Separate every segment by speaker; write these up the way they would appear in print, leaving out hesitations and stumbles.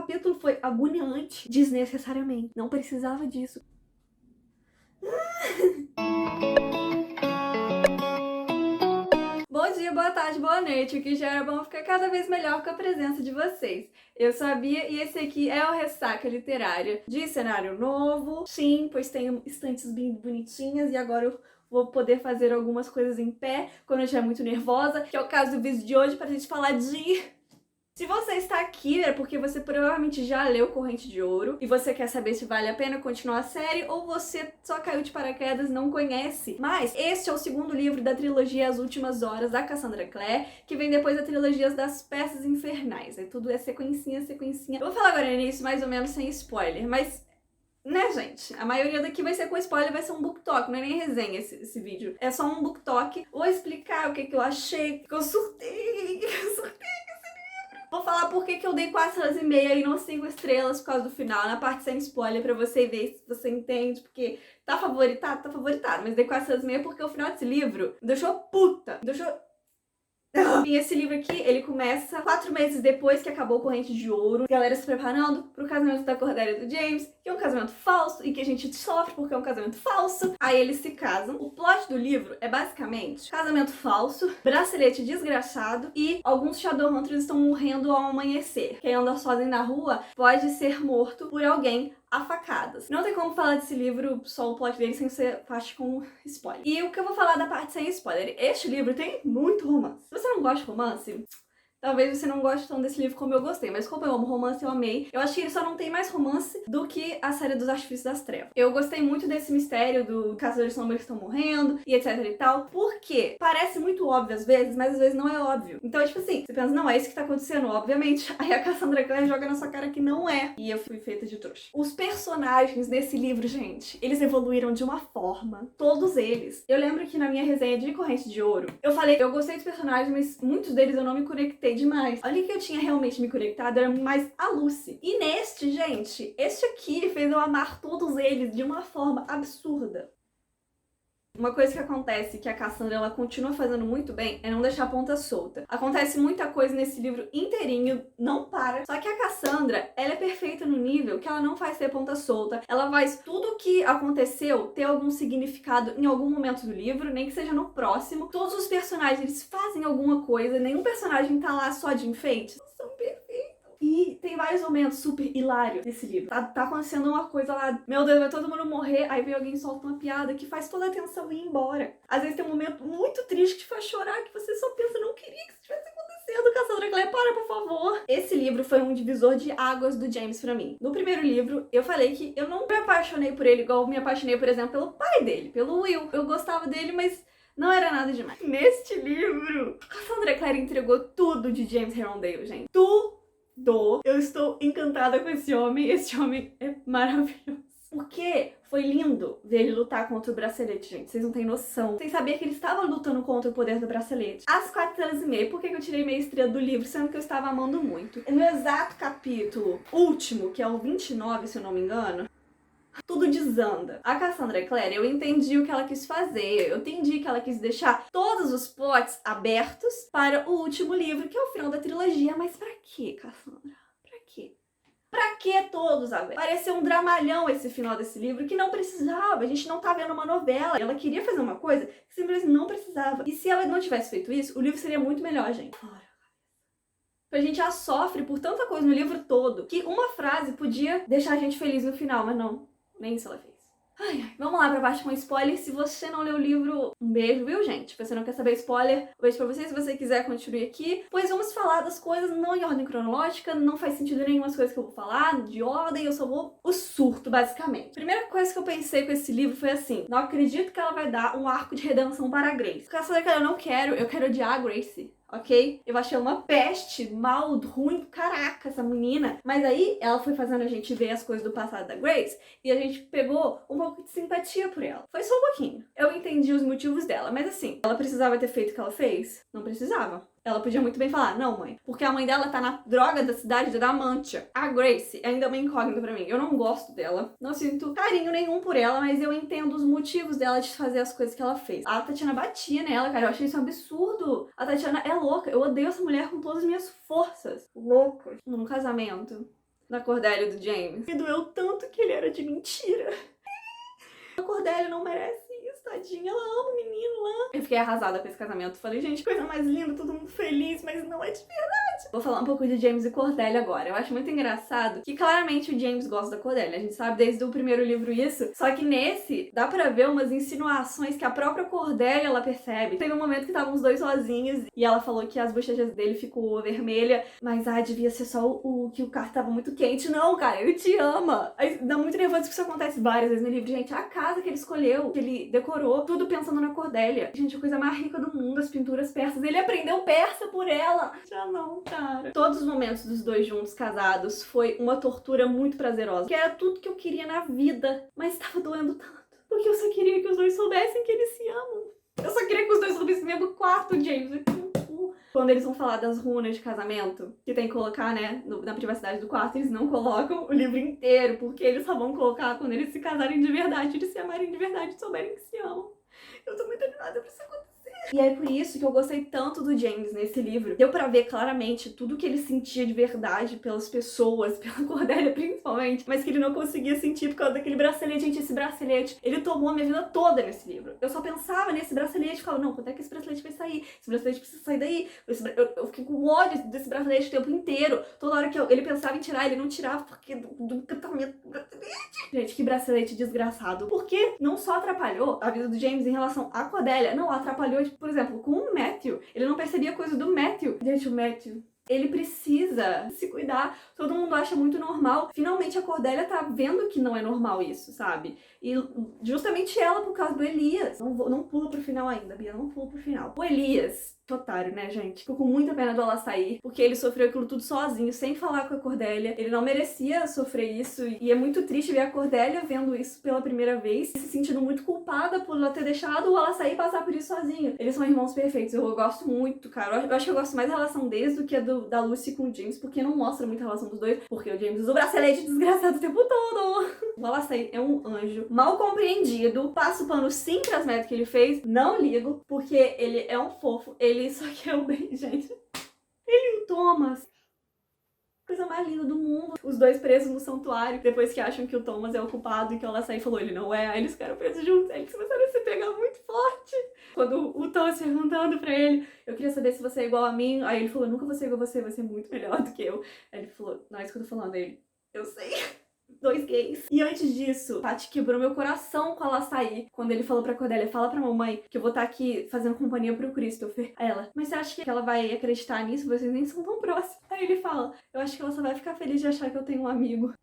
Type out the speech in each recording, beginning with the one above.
Speaker 1: capítulo foi agoniante, desnecessariamente. Não precisava disso. Bom dia, boa tarde, boa noite. O que já era bom ficar cada vez melhor com a presença de vocês. Eu sou a Bia e esse aqui é o Ressaca Literária de cenário novo. Sim, pois tenho estantes bem bonitinhas e agora eu vou poder fazer algumas coisas em pé quando eu estiver muito nervosa, que é o caso do vídeo de hoje, pra gente falar de... Se você está aqui é porque você provavelmente já leu Corrente de Ouro e você quer saber se vale a pena continuar a série ou você só caiu de paraquedas e não conhece. Mas este é o segundo livro da trilogia As Últimas Horas, da Cassandra Clare, que vem depois da trilogia das Peças Infernais. Tudo é sequencinha. Eu vou falar agora no início mais ou menos sem spoiler, mas... né, gente? A maioria daqui vai ser com spoiler, vai ser um book talk, não é nem resenha esse vídeo. É só um book talk. Vou explicar o que eu achei, que eu surtei. Vou falar por que eu dei 4,5 e não 5 estrelas por causa do final, na parte sem spoiler, pra você ver se você entende, porque tá favoritado, mas dei 4,5 porque o final desse livro me deixou puta, me deixou... E esse livro aqui, ele começa 4 meses depois que acabou Corrente de Ouro, a galera se preparando pro casamento da Cordelia e do James, que é um casamento falso e que a gente sofre porque é um casamento falso. Aí eles se casam. O plot do livro é basicamente casamento falso, bracelete desgraçado e alguns Shadowhunters estão morrendo ao amanhecer. Quem anda sozinho na rua pode ser morto por alguém a facadas. Não tem como falar desse livro, só o plot dele, sem ser parte com spoiler. E o que eu vou falar da parte sem spoiler? Este livro tem muito romance. Se você não gosta de romance, talvez você não goste tão desse livro como eu gostei, mas como eu amo romance, eu amei. Eu acho que ele só não tem mais romance do que a série dos Artifícios das Trevas. Eu gostei muito desse mistério do caçadores sombras que estão morrendo e etc e tal, porque parece muito óbvio às vezes, mas às vezes não é óbvio. Então, tipo assim, você pensa, não, é isso que tá acontecendo, obviamente. Aí a Cassandra Clare joga na sua cara que não é. E eu fui feita de trouxa. Os personagens nesse livro, gente, eles evoluíram de uma forma. Todos eles. Eu lembro que na minha resenha de Corrente de Ouro, eu falei, eu gostei dos personagens, mas muitos deles eu não me conectei demais. A única que eu tinha realmente me conectado era mais a Lucy. E neste, gente, este aqui fez eu amar todos eles de uma forma absurda. Uma coisa que acontece, que a Cassandra ela continua fazendo muito bem, é não deixar a ponta solta. Acontece muita coisa nesse livro inteirinho, não para. Só que a Cassandra, ela é perfeita no nível que ela não faz ter ponta solta. Ela faz tudo o que aconteceu ter algum significado em algum momento do livro, nem que seja no próximo. Todos os personagens, eles fazem alguma coisa, nenhum personagem tá lá só de enfeite. Eles são perfeitos. E tem vários momentos super hilários nesse livro. Tá acontecendo uma coisa lá, meu Deus, vai todo mundo morrer, aí vem alguém e solta uma piada que faz toda a atenção ir embora. Às vezes tem um momento muito triste que te faz chorar, que você só pensa, não queria que isso tivesse acontecendo, Cassandra Clare, para, por favor. Esse livro foi um divisor de águas do James pra mim. No primeiro livro, eu falei que eu não me apaixonei por ele igual me apaixonei, por exemplo, pelo pai dele, pelo Will. Eu gostava dele, mas... não era nada demais. Neste livro, Cassandra Clare entregou tudo de James Herondale, gente. Tudo. Eu estou encantada com esse homem é maravilhoso. Porque foi lindo ver ele lutar contra o bracelete, gente. Vocês não têm noção. Sem saber que ele estava lutando contra o poder do bracelete. Às 4,5, por que eu tirei meia estrela do livro, sendo que eu estava amando muito? No exato capítulo último, que é o 29, se eu não me engano, tudo desanda. A Cassandra Clare, eu entendi o que ela quis fazer, eu entendi que ela quis deixar todos os plots abertos para o último livro, que é o final da trilogia. Mas pra quê, Cassandra? Pra quê? Pra que todos abertos? Pareceu um dramalhão esse final desse livro que não precisava, a gente não tá vendo uma novela. Ela queria fazer uma coisa que simplesmente não precisava. E se ela não tivesse feito isso, o livro seria muito melhor, gente. A gente já sofre por tanta coisa no livro todo que uma frase podia deixar a gente feliz no final, mas não. Nem isso ela fez. Ai, vamos lá pra parte com spoiler. Se você não leu o livro, um beijo, viu, gente? Se você não quer saber spoiler, um beijo pra você. Se você quiser, continue aqui. Pois vamos falar das coisas não em ordem cronológica. Não faz sentido nenhum as coisas que eu vou falar de ordem. Eu só vou o surto, basicamente. Primeira coisa que eu pensei com esse livro foi assim: não acredito que ela vai dar um arco de redenção para a Grace. Porque essa que eu não quero, eu quero odiar a Grace. Ok? Eu achei uma peste, mal, ruim, caraca, essa menina. Mas aí, ela foi fazendo a gente ver as coisas do passado da Grace e a gente pegou um pouco de simpatia por ela. Foi só um pouquinho. Eu entendi os motivos dela, mas assim, ela precisava ter feito o que ela fez? Não precisava. Ela podia muito bem falar, não, mãe, porque a mãe dela tá na droga da cidade de Adamantia. A Grace ainda é uma incógnita pra mim. Eu não gosto dela, não sinto carinho nenhum por ela, mas eu entendo os motivos dela de fazer as coisas que ela fez. A Tatiana batia nela, cara, eu achei isso um absurdo. A Tatiana é louca, eu odeio essa mulher com todas as minhas forças. Louca. No casamento, da Cordelia e do James. Me doeu tanto que ele era de mentira. A Cordelia não merece isso, tadinha. Ela ama o menino lá. Eu fiquei arrasada com esse casamento. Falei, gente, coisa mais linda, todo mundo feliz, mas não é de verdade. Vou falar um pouco de James e Cordelia agora. Eu acho muito engraçado que claramente o James gosta da Cordelia. A gente sabe desde o primeiro livro isso. Só que nesse, dá pra ver umas insinuações que a própria Cordelia, ela percebe. Teve um momento que estavam os dois sozinhos e ela falou que as bochechas dele ficou vermelha, mas devia ser só que o quarto tava muito quente. Não, cara, ele te ama. Aí, dá muito nervoso que isso acontece várias vezes no livro. Gente, a casa que ele escolheu, que ele decorou, tudo pensando na Cordelia. Gente, a coisa mais rica do mundo, as pinturas persas. Ele aprendeu persa por ela. Já não, cara. Todos os momentos dos dois juntos, casados, foi uma tortura muito prazerosa. Que era tudo que eu queria na vida, mas tava doendo tanto. Porque eu só queria que os dois soubessem que eles se amam. Eu só queria que os dois soubessem no mesmo quarto, James. Quando eles vão falar das runas de casamento, que tem que colocar, né, na privacidade do quarto, eles não colocam o livro inteiro, porque eles só vão colocar quando eles se casarem de verdade, eles se amarem de verdade e souberem que se amam. Eu tô muito animada pra isso acontecer. E é por isso que eu gostei tanto do James nesse livro. Deu pra ver claramente tudo que ele sentia de verdade pelas pessoas, pela Cordelia principalmente, mas que ele não conseguia sentir por causa daquele bracelete. Gente, esse bracelete, ele tomou a minha vida toda nesse livro. Eu só pensava nesse bracelete e ficava, não, quando é que esse bracelete vai sair? Esse bracelete precisa sair daí. Eu fiquei com ódio desse bracelete o tempo inteiro. Toda hora que ele pensava em tirar, ele não tirava porque do encantamento do bracelete. Gente, que bracelete desgraçado. Porque não só atrapalhou a vida do James em relação à Cordelia, não, atrapalhou, tipo, por exemplo, com o Matthew. Ele não percebia coisa do Matthew. Gente, o Matthew, ele precisa se cuidar. Todo mundo acha muito normal. Finalmente a Cordelia tá vendo que não é normal isso, sabe? E justamente ela por causa do Elias. Não pula pro final ainda, Bia, não pula pro final. O Elias, otário, né, gente? Ficou com muita pena do Alassair, porque ele sofreu aquilo tudo sozinho, sem falar com a Cordelia. Ele não merecia sofrer isso, e é muito triste ver a Cordelia vendo isso pela primeira vez, se sentindo muito culpada por ela ter deixado o Alassair passar por isso sozinho. Eles são irmãos perfeitos, eu gosto muito, cara. Eu acho que eu gosto mais da relação deles do que a da Lucy com o James, porque não mostra muita relação dos dois, porque o James usa o bracelete desgraçado o tempo todo. O Alassair é um anjo, mal compreendido, passo o pano sim pras merdas que ele fez, não ligo, porque ele é um fofo, ele só quer o bem, gente. Ele e o Thomas, coisa mais linda do mundo. Os dois presos no santuário, depois que acham que o Thomas é o culpado e que o Alassair falou ele não é, aí eles ficaram presos juntos, aí eles começaram a se pegar muito forte. Quando o Thomas perguntando pra ele, eu queria saber se você é igual a mim, aí ele falou, nunca vou ser igual a você, você é muito melhor do que eu. Aí ele falou, não é isso que eu tô falando, aí ele, eu sei. Dois gays. E antes disso, Tati quebrou meu coração com a Alassair. Quando ele falou pra Cordelia, fala pra mamãe que eu vou estar aqui fazendo companhia pro Christopher. Aí ela, mas você acha que ela vai acreditar nisso? Vocês nem são tão próximos. Aí ele fala, eu acho que ela só vai ficar feliz de achar que eu tenho um amigo.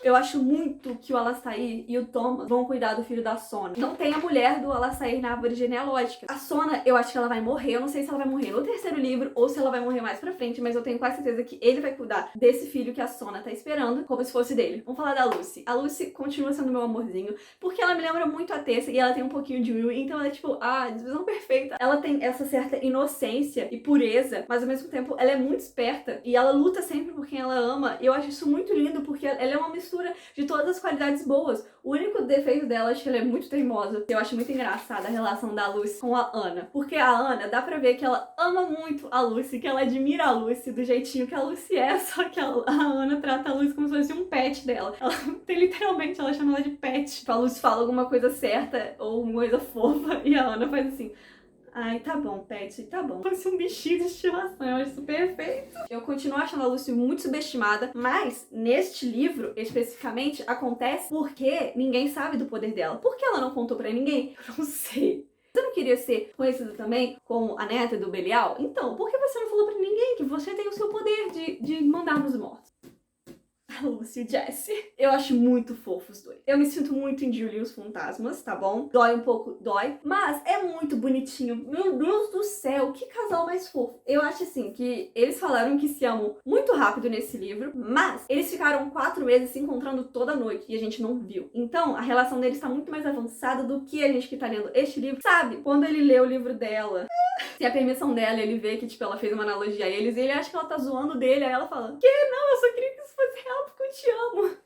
Speaker 1: Eu acho muito que o Alassair e o Thomas vão cuidar do filho da Sona. Não tem a mulher do Alassair na árvore genealógica. A Sona, eu acho que ela vai morrer. Eu não sei se ela vai morrer no terceiro livro ou se ela vai morrer mais pra frente, mas eu tenho quase certeza que ele vai cuidar desse filho que a Sona tá esperando, como se fosse dele. Vamos falar da Lucy. A Lucy continua sendo meu amorzinho, porque ela me lembra muito a Tessa e ela tem um pouquinho de Will, então ela é tipo, a divisão perfeita. Ela tem essa certa inocência e pureza, mas ao mesmo tempo ela é muito esperta e ela luta sempre por quem ela ama. E eu acho isso muito lindo, porque ela é uma mistura de todas as qualidades boas. O único defeito dela, acho que ela é muito teimosa. Eu acho muito engraçada a relação da Lucy com a Ana. Porque a Ana, dá pra ver que ela ama muito a Lucy, que ela admira a Lucy do jeitinho que a Lucy é, só que a Ana trata a Lucy como se fosse um pet dela. Ela, literalmente, ela chama ela de pet. Tipo, a Lucy fala alguma coisa certa ou uma coisa fofa e a Ana faz assim, ai, tá bom, Pet, tá bom. Fosse um bichinho de estimação, eu acho isso perfeito. Eu continuo achando a Lucy muito subestimada, mas neste livro, especificamente, acontece porque ninguém sabe do poder dela. Por que ela não contou pra ninguém? Eu não sei. Você não queria ser conhecida também como a neta do Belial? Então, por que você não falou pra ninguém que você tem o seu poder de mandar nos mortos? A Lucy e o Jesse. Eu acho muito fofo os dois. Eu me sinto muito em Julie e os Fantasmas, tá bom? Dói um pouco, dói. Mas é muito bonitinho. Meu Deus do céu, que casal mais fofo. Eu acho assim, que eles falaram que se amam muito rápido nesse livro, mas eles ficaram 4 meses se encontrando toda noite e a gente não viu. Então, a relação deles tá muito mais avançada do que a gente que tá lendo este livro. Sabe? Quando ele lê o livro dela, sem a permissão dela, ele vê que, tipo, ela fez uma analogia a eles e ele acha que ela tá zoando dele, aí ela fala, que? Não, eu só queria que isso fosse real porque eu te amo.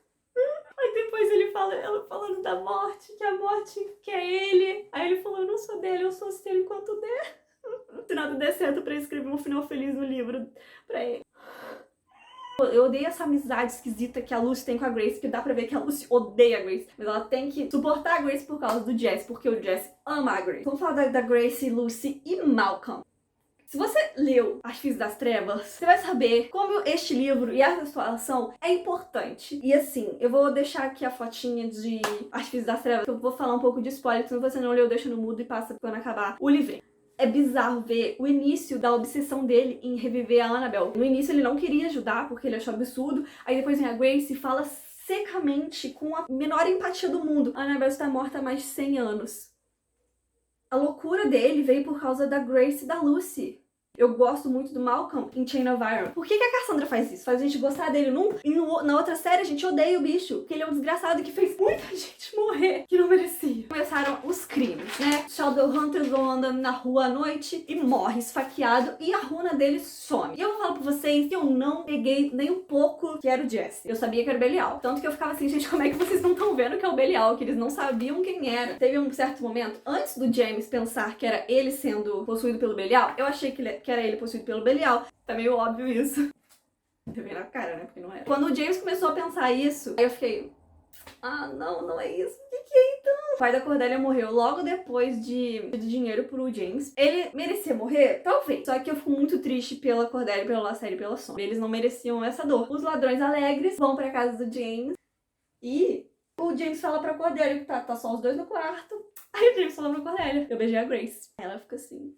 Speaker 1: Aí depois ela falando da morte, que a morte quer ele. Aí ele falou, eu não sou dele, eu sou seu enquanto der. Se nada der certo pra escrever um final feliz no livro pra ele. Eu odeio essa amizade esquisita que a Lucy tem com a Grace, que dá pra ver que a Lucy odeia a Grace, mas ela tem que suportar a Grace por causa do Jesse, porque o Jesse ama a Grace. Vamos falar da Grace, Lucy e Malcolm. Se você leu Artifício das Trevas, você vai saber como este livro e essa situação é importante. E assim, eu vou deixar aqui a fotinha de Artifício das Trevas, que eu vou falar um pouco de spoiler, se você não leu, deixa no mudo e passa quando acabar o livro. É bizarro ver o início da obsessão dele em reviver a Annabelle. No início ele não queria ajudar porque ele achou absurdo, aí depois vem a Grace e fala secamente, com a menor empatia do mundo: a Annabelle está morta há mais de 100 anos. A loucura dele veio por causa da Grace e da Lucy. Eu gosto muito do Malcolm em Chain of Iron. Por que a Cassandra faz isso? Faz a gente gostar dele e na outra série a gente odeia o bicho, porque ele é um desgraçado que fez muita gente morrer que não merecia. Começaram os crimes, né? Shadowhunters vão andando na rua à noite e morre esfaqueado e a runa dele some. E eu vou falar pra vocês que eu não peguei nem um pouco que era o Jesse. Eu sabia que era o Belial. Tanto que eu ficava assim, gente, como é que vocês não estão vendo que é o Belial? Que eles não sabiam quem era. Teve um certo momento, antes do James pensar que era ele sendo possuído pelo Belial, eu achei que era ele possuído pelo Belial. Tá meio óbvio isso. Eu vi na cara, né? Porque não era. Quando o James começou a pensar isso, aí eu fiquei: ah, não é isso. O que é então? O pai da Cordelia morreu logo depois de pedir dinheiro pro James. Ele merecia morrer? Talvez. Só que eu fico muito triste pela Cordelia, pela Lacerda e pela Sonya. Eles não mereciam essa dor. Os ladrões alegres vão pra casa do James e o James fala pra Cordelia que tá só os dois no quarto. Aí o James fala pra Cordelia: eu beijei a Grace. Ela fica assim,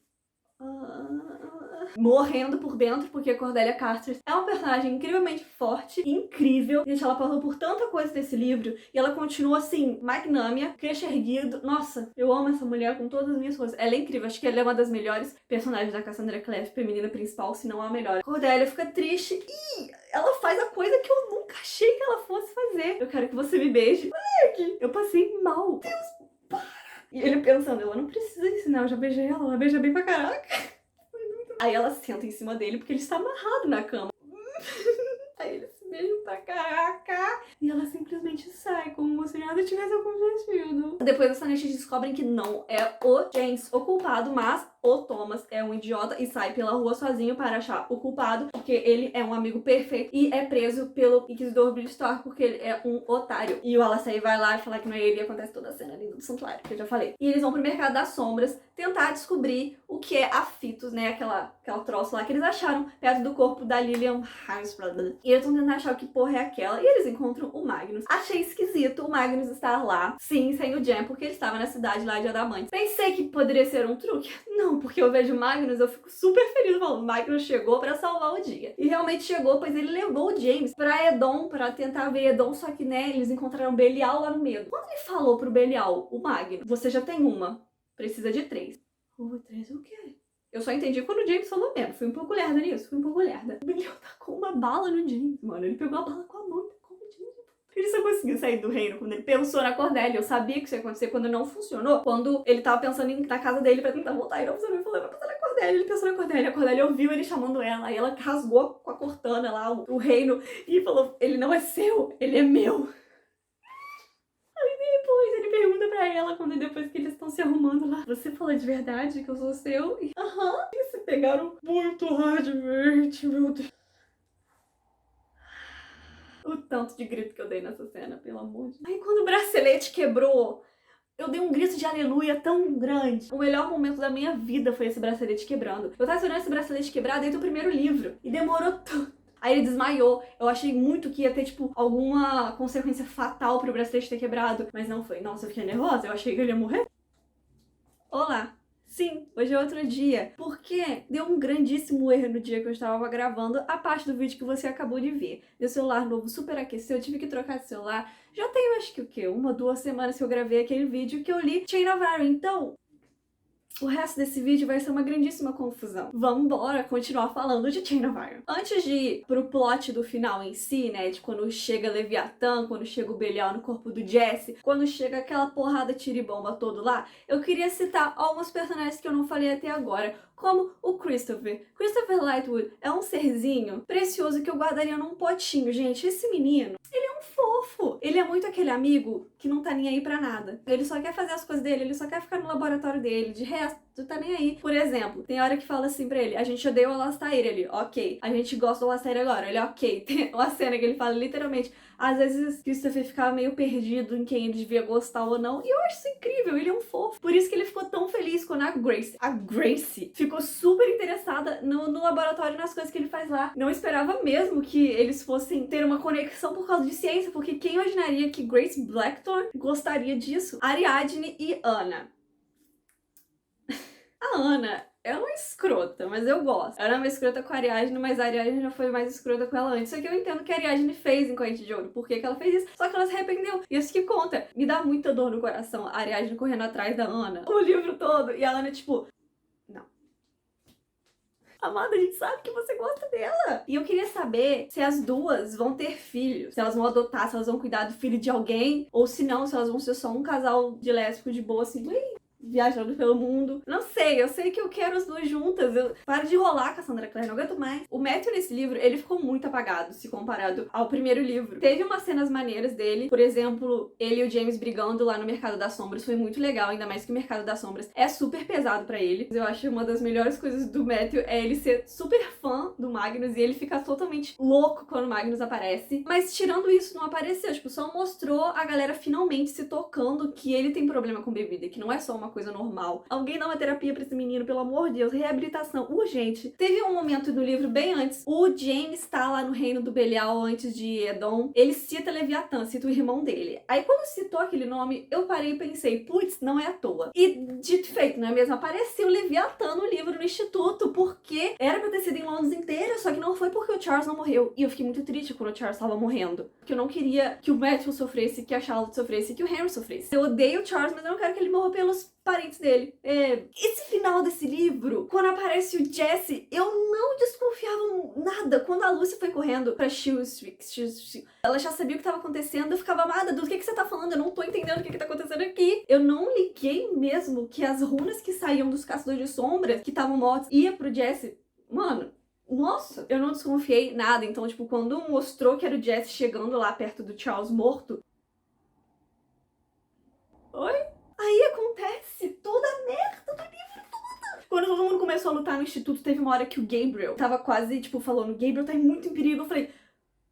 Speaker 1: morrendo por dentro, porque a Cordelia Carter é um personagem incrivelmente forte, incrível. Gente, ela passou por tanta coisa nesse livro e ela continua assim, magnânima, queixo erguido. Nossa, eu amo essa mulher com todas as minhas forças. Ela é incrível, acho que ela é uma das melhores personagens da Cassandra Clare, feminina principal, se não a melhor. Cordelia fica triste e ela faz a coisa que eu nunca achei que ela fosse fazer. Eu quero que você me beije. Moleque, eu passei mal. Deus, para! E ele pensando: ela não precisa ensinar, eu já beijei ela beija bem pra caraca. Aí ela senta em cima dele porque ele está amarrado na cama. Aí eles se beijam pra caraca. E ela simplesmente sai como se nada tivesse acontecido. Depois dessa noite descobrem que não é o James o culpado, mas o Thomas é um idiota e sai pela rua sozinho para achar o culpado, porque ele é um amigo perfeito e é preso pelo Inquisidor Billstar porque ele é um otário. E o Alassair vai lá e fala que não é ele e acontece toda a cena ali do santuário, que eu já falei. E eles vão pro Mercado das Sombras tentar descobrir o que é a Fitos, né? Aquela troço lá que eles acharam perto do corpo da Lillian Hansbrother. E eles vão tentar achar o que porra é aquela. E eles encontram o Magnus. Achei esquisito o Magnus estar lá, sim, sem o Jem, porque ele estava na cidade lá de Adamante. Pensei que poderia ser um truque. Não, porque eu vejo o Magnus, eu fico super feliz. Eu falo: o Magnus chegou pra salvar o dia. E realmente chegou, pois ele levou o James pra Edom, pra tentar ver Edom, só que, né, eles encontraram Belial lá no meio. Quando ele falou pro Belial, o Magnus: você já tem uma, precisa de 3. Três o quê? Eu só entendi quando o James falou mesmo. Fui um pouco lerda nisso, fui um pouco lerda. O Belial tacou uma bala no James, mano. Ele pegou a bala com a mão e tacou no James. Ele só conseguiu sair do reino quando ele pensou na Cordelia. Eu sabia que isso ia acontecer quando não funcionou. Quando ele tava pensando em ir na casa dele pra tentar voltar e não funcionou. Ele falou: vai pensar na Cordelia. Ele pensou na Cordelia. A Cordelia ouviu ele chamando ela. Aí ela rasgou com a Cortana lá o reino e falou: ele não é seu, ele é meu. Depois ele pergunta pra ela, depois que eles estão se arrumando lá: você fala de verdade que eu sou seu? E aham, e se pegaram muito hardmente, meu Deus. O tanto de grito que eu dei nessa cena, pelo amor de Deus. Aí quando o bracelete quebrou, eu dei um grito de aleluia tão grande. O melhor momento da minha vida foi esse bracelete quebrando. Eu tava esperando esse bracelete quebrar desde o primeiro livro. E demorou tanto. Aí ele desmaiou. Eu achei muito que ia ter, tipo, alguma consequência fatal pro bracelete ter quebrado. Mas não foi. Nossa, eu fiquei nervosa. Eu achei que ele ia morrer. Olá. Sim, hoje é outro dia. Porque deu um grandíssimo erro no dia que eu estava gravando a parte do vídeo que você acabou de ver. Meu celular novo superaqueceu, eu tive que trocar de celular. Já tem, acho que o quê? 1 ou 2 semanas que eu gravei aquele vídeo que eu li Chain of Iron. Então, o resto desse vídeo vai ser uma grandíssima confusão. Vamos embora continuar falando de Chain of Iron. Antes de ir pro plot do final em si, né, de quando chega Leviatã, quando chega o Belial no corpo do Jesse, quando chega aquela porrada tiribomba todo lá, eu queria citar alguns personagens que eu não falei até agora, como o Christopher. Christopher Lightwood é um serzinho precioso que eu guardaria num potinho, gente. Esse menino, ele é um fofo. Ele é muito aquele amigo que não tá nem aí pra nada. Ele só quer fazer as coisas dele, ele só quer ficar no laboratório dele. De resto, Tu tá nem aí. Por exemplo, tem hora que fala assim pra ele, a gente odeia o Alastair, ele, ok. A gente gosta do Alastair agora, ele, ok. Tem uma cena que ele fala literalmente, às vezes Christopher ficava meio perdido em quem ele devia gostar ou não, e eu acho isso incrível, ele é um fofo. Por isso que ele ficou tão feliz quando a Gracie ficou super interessada no laboratório, nas coisas que ele faz lá. Não esperava mesmo que eles fossem ter uma conexão por causa de ciência, porque quem imaginaria que Grace Blackthorne gostaria disso? Ariadne e Anna. A Anna é uma escrota, mas eu gosto. Ela é uma escrota com a Ariadne, mas a Ariadne já foi mais escrota com ela antes. Só que eu entendo que a Ariadne fez em Corrente de Ouro. Por que ela fez isso? Só que ela se arrependeu. Isso que conta. Me dá muita dor no coração a Ariadne correndo atrás da Anna o livro todo. E a Anna, tipo, não. Amada, a gente sabe que você gosta dela. E eu queria saber se as duas vão ter filhos. Se elas vão adotar, se elas vão cuidar do filho de alguém. Ou se não, se elas vão ser só um casal de lésbico de boa, assim, viajando pelo mundo. Não sei, eu sei que eu quero as duas juntas. Para de rolar, Cassandra Clare, não aguento mais. O Matthew nesse livro, ele ficou muito apagado se comparado ao primeiro livro. Teve umas cenas maneiras dele, por exemplo, ele e o James brigando lá no Mercado das Sombras, foi muito legal, ainda mais que o Mercado das Sombras é super pesado pra ele. Eu acho que uma das melhores coisas do Matthew é ele ser super fã do Magnus e ele ficar totalmente louco quando o Magnus aparece. Mas tirando isso, não apareceu, tipo, só mostrou a galera finalmente se tocando que ele tem problema com bebida, que não é só uma coisa normal. Alguém dá uma terapia pra esse menino, pelo amor de Deus, reabilitação urgente. Teve um momento no livro bem antes, o James tá lá no reino do Belial antes de Edom, ele cita Leviatã, cita o irmão dele. Aí quando citou aquele nome, eu parei e pensei, putz, não é à toa. E dito e feito, não é mesmo? Apareceu Leviatã no livro no instituto, porque era pra ter sido em Londres inteira, só que não foi porque o Charles não morreu. E eu fiquei muito triste quando o Charles tava morrendo, porque eu não queria que o Matthew sofresse, que a Charlotte sofresse, que o Henry sofresse. Eu odeio o Charles, mas eu não quero que ele morra pelos parentes dele. Esse final desse livro, quando aparece o Jesse, eu não desconfiava nada. Quando a Lucy foi correndo pra Street, ela já sabia o que estava acontecendo. Eu ficava, amada, do que você tá falando? Eu não tô entendendo o que tá acontecendo aqui. Eu não liguei mesmo que as runas que saíam dos caçadores de sombras, que estavam mortos, ia pro Jesse. Mano, nossa, eu não desconfiei nada. Então, tipo, quando mostrou que era o Jesse chegando lá perto do Charles morto... Oi? Aí acontece toda a merda do livro todo. Quando todo mundo começou a lutar no instituto, teve uma hora que o Gabriel tava quase, tipo, falando, Gabriel tá muito em perigo. Eu falei,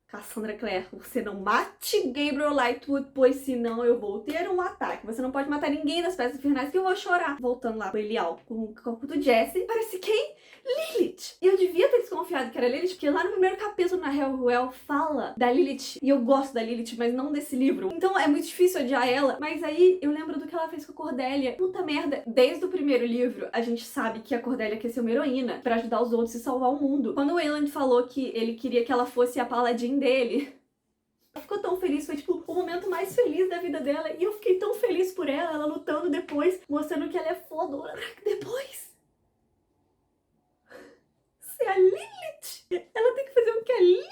Speaker 1: Cassandra Clare, você não mate Gabriel Lightwood, pois senão eu vou ter um ataque. Você não pode matar ninguém das peças infernais que eu vou chorar. Voltando lá pro Belial, com o corpo do Jesse, parece quem? Lilith! E eu devia ter desconfiado que era Lilith, porque lá no primeiro capítulo na Hellwell fala da Lilith, e eu gosto da Lilith, mas não desse livro. Então é muito difícil odiar ela, mas aí eu lembro do que ela fez com a Cordelia. Puta merda, desde o primeiro livro, a gente sabe que a Cordelia quer ser uma heroína pra ajudar os outros e salvar o mundo. Quando o Wayland falou que ele queria que ela fosse a paladin dele, ela ficou tão feliz, foi tipo o momento mais feliz da vida dela, e eu fiquei tão feliz por ela, ela lutando depois, mostrando que ela é fodona. Depois ser a Lilith, ela tem que fazer o que a Lilith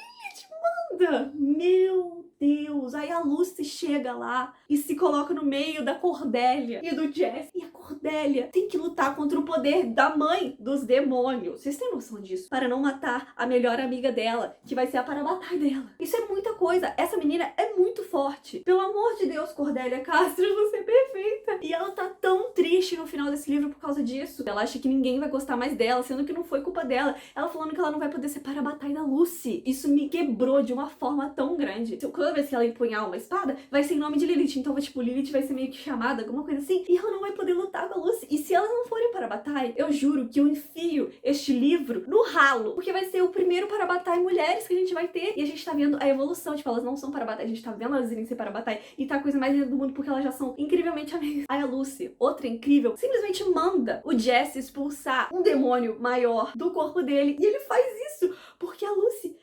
Speaker 1: manda. Meu Deus, aí a Lucy chega lá e se coloca no meio da Cordelia e do Jesse. E a Cordelia tem que lutar contra o poder da mãe dos demônios. Vocês têm noção disso? Para não matar a melhor amiga dela, que vai ser a Parabatai dela. Isso é muita coisa. Essa menina é muito forte. Pelo amor de Deus, Cordelia Castro, você é perfeita. E ela tá tão triste no final desse livro por causa disso. Ela acha que ninguém vai gostar mais dela, sendo que não foi culpa dela. Ela falando que ela não vai poder ser Parabatai da Lucy. Isso me quebrou de uma forma tão grande. Toda vez que ela empunhar uma espada, vai ser em nome de Lilith. Então, tipo, Lilith vai ser meio que chamada, alguma coisa assim, e ela não vai poder lutar com a Lucy. E se elas não forem para a batalha, eu juro que eu enfio este livro no ralo, porque vai ser o primeiro para a batalha mulheres que a gente vai ter, e a gente tá vendo a evolução, tipo, elas não são para a batalha, a gente tá vendo elas irem ser para a batalha, e tá a coisa mais linda do mundo, porque elas já são incrivelmente amigas. Aí a Lucy, outra incrível, simplesmente manda o Jesse expulsar um demônio maior do corpo dele, e ele faz isso, porque a Lucy...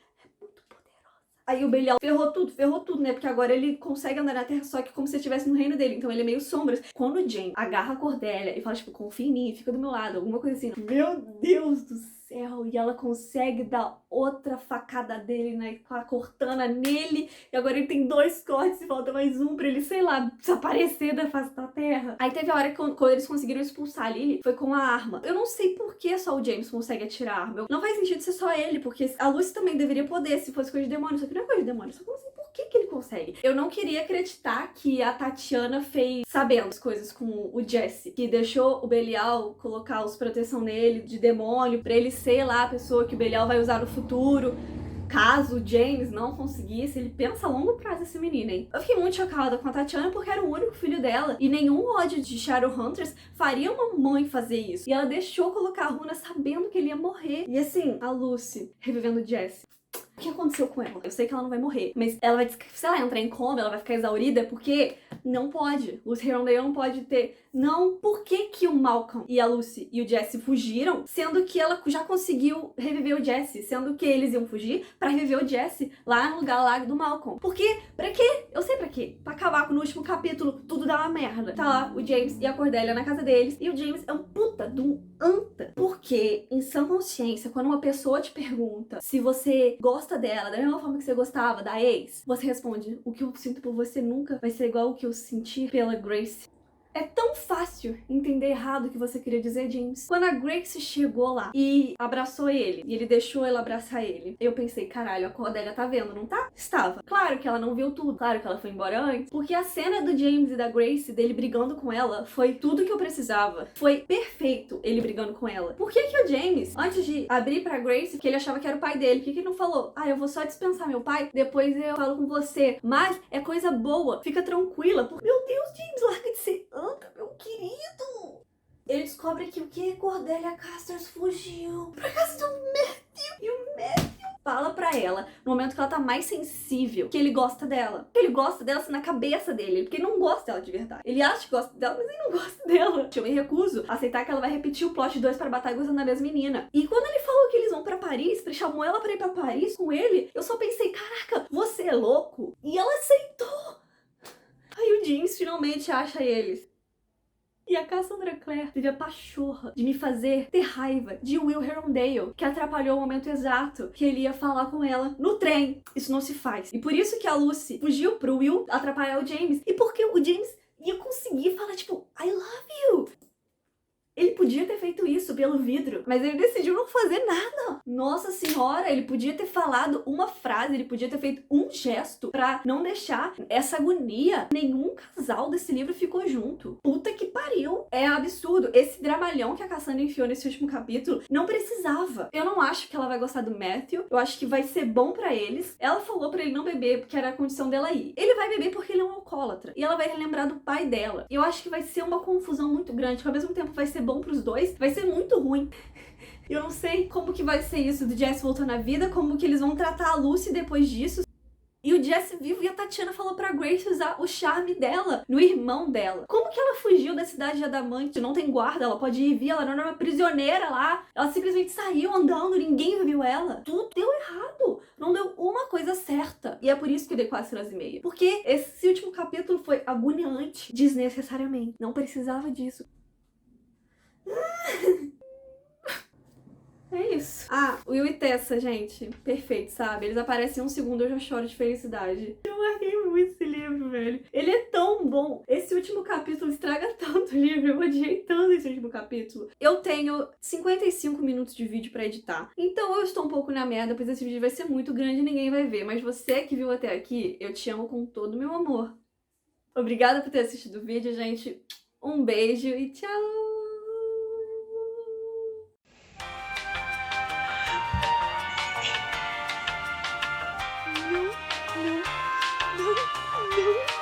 Speaker 1: Aí o Belial ferrou tudo, né? Porque agora ele consegue andar na Terra, só que como se estivesse no reino dele. Então ele é meio sombras. Quando o James agarra a Cordelia e fala, tipo, confia em mim, fica do meu lado, alguma coisa assim. Meu Deus do céu! E ela consegue dar outra facada dele, né? Com a cortana nele. E agora ele tem 2 cortes e falta mais um pra ele, sei lá, desaparecer da face da Terra. Aí teve a hora que quando eles conseguiram expulsar a Lily, foi com a arma. Eu não sei por que só o James consegue atirar a arma. Não faz sentido ser só ele, porque a Lucy também deveria poder, se fosse coisa de demônio. Só que não é coisa de demônio, só que eu não sei por que ele consegue? Eu não queria acreditar que a Tatiana fez sabendo as coisas com o Jesse, que deixou o Belial colocar os proteção nele de demônio, pra ele ser lá a pessoa que o Belial vai usar no futuro. Caso o James não conseguisse, ele pensa a longo prazo esse menino, hein? Eu fiquei muito chocada com a Tatiana porque era o único filho dela e nenhum ódio de Shadowhunters faria uma mãe fazer isso. E ela deixou colocar a runa sabendo que ele ia morrer. E assim, a Lucy revivendo o Jesse. O que aconteceu com ela? Eu sei que ela não vai morrer, mas ela vai, se ela entrar em coma, ela vai ficar exaurida porque não pode. Lucy Herondale não pode ter. Não, por que o Malcolm e a Lucy e o Jesse fugiram, sendo que ela já conseguiu reviver o Jesse, sendo que eles iam fugir pra reviver o Jesse lá no lugar lá do Malcolm. Por quê? Pra quê? Eu sei pra quê. Pra acabar com no último capítulo, tudo dá uma merda. Tá lá o James e a Cordelia na casa deles, e o James é um puta de um anta. Porque, em sã consciência, quando uma pessoa te pergunta se você gosta dela da mesma forma que você gostava da ex, você responde: o que eu sinto por você nunca vai ser igual o que eu senti pela Grace. É tão fácil entender errado o que você queria dizer, James. Quando a Grace chegou lá e abraçou ele, e ele deixou ela abraçar ele, eu pensei, caralho, a Cordelia tá vendo, não tá? Estava. Claro que ela não viu tudo, claro que ela foi embora antes, porque a cena do James e da Grace, dele brigando com ela, foi tudo que eu precisava. Foi perfeito ele brigando com ela. Por que o James, antes de abrir pra Grace, que ele achava que era o pai dele, por que ele não falou: ah, eu vou só dispensar meu pai, depois eu falo com você, mas é coisa boa, fica tranquila, porque, meu Deus, James, larga de ser anta, meu querido. Ele descobre que o que? Cordelia Casters fugiu pra casa do Matthew. E o Matthew fala pra ela, no momento que ela tá mais sensível, que ele gosta dela. Ele gosta dela assim, na cabeça dele, porque ele não gosta dela de verdade. Ele acha que gosta dela, mas ele não gosta dela. Eu me recuso a aceitar que ela vai repetir o plot 2 para Batalha gostando da mesma menina. E quando ele falou que eles vão pra Paris, ele chamou ela pra ir pra Paris com ele, eu só pensei, caraca, você é louco? E ela aceitou. Aí o James finalmente acha eles. E a Cassandra Clare teve a pachorra de me fazer ter raiva de Will Herondale, que atrapalhou o momento exato que ele ia falar com ela no trem. Isso não se faz. E por isso que a Lucy fugiu pro Will atrapalhar o James. E porque o James ia conseguir falar, tipo, I love you. Ele podia ter feito isso pelo vidro, mas ele decidiu não fazer nada. Nossa senhora, ele podia ter falado uma frase, ele podia ter feito um gesto pra não deixar essa agonia. Nenhum casal desse livro ficou junto. Puta que pariu. É absurdo. Esse dramalhão que a Cassandra enfiou nesse último capítulo não precisava. Eu não acho que ela vai gostar do Matthew. Eu acho que vai ser bom pra eles. Ela falou pra ele não beber porque era a condição dela ir. Ele vai beber porque ele é um alcoólatra. E ela vai relembrar do pai dela. E eu acho que vai ser uma confusão muito grande, que ao mesmo tempo vai ser bom pros dois, vai ser muito ruim. Eu não sei como que vai ser isso do Jesse voltando à vida, como que eles vão tratar a Lucy depois disso. E o Jesse vivo e a Tatiana falou pra Grace usar o charme dela no irmão dela. Como que ela fugiu da cidade de Adamante? Não tem guarda, ela pode ir e vir, ela não era uma prisioneira lá. Ela simplesmente saiu andando, ninguém viu ela. Tudo deu errado. Não deu uma coisa certa. E é por isso que eu dei 4 estrelas e meia. Porque esse último capítulo foi agoniante, desnecessariamente. Não precisava disso. É isso. Ah, o Will e Tessa, gente, perfeito, sabe? Eles aparecem um segundo, eu já choro de felicidade. Eu larguei muito esse livro, velho. Ele é tão bom. Esse último capítulo estraga tanto o livro. Eu odiei tanto esse último capítulo. Eu tenho 55 minutos de vídeo pra editar. Então eu estou um pouco na merda, pois esse vídeo vai ser muito grande e ninguém vai ver. Mas você que viu até aqui, eu te amo com todo o meu amor. Obrigada por ter assistido o vídeo, gente. Um beijo e tchau! No, no, no, no.